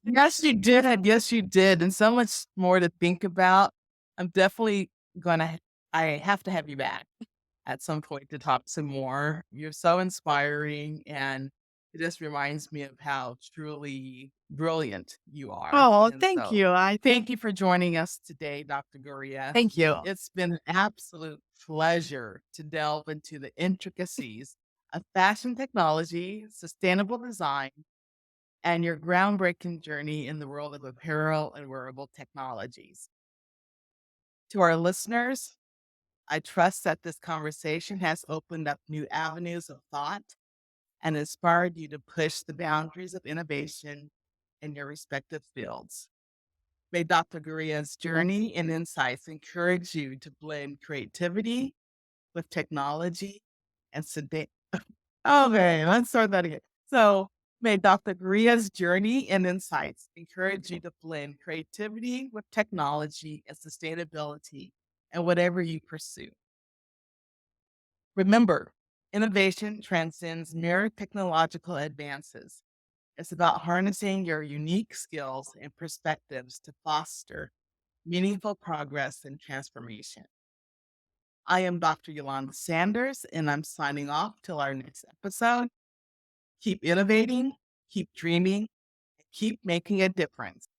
yes, you did. Yes, you did. And so much more to think about. I'm definitely gonna I have to have you back at some point to talk some more. You're so inspiring, and it just reminds me of how truly brilliant you are. Oh, And thank so, you. I thank you for joining us today, Dr. Gorea. thank you. It's been an absolute pleasure to delve into the intricacies of fashion technology, sustainable design, and your groundbreaking journey in the world of apparel and wearable technologies. To our listeners, I trust that this conversation has opened up new avenues of thought and inspired you to push the boundaries of innovation in your respective fields. May Dr. Guria's journey and insights encourage you to blend creativity with technology and sedate. Okay, let's start that again. So, may Dr. Guria's journey and insights encourage you to blend creativity with technology and sustainability and whatever you pursue. Remember, innovation transcends mere technological advances. It's about harnessing your unique skills and perspectives to foster meaningful progress and transformation. I am Dr. Eulanda Sanders, and I'm signing off till our next episode. Keep innovating, keep dreaming, and keep making a difference.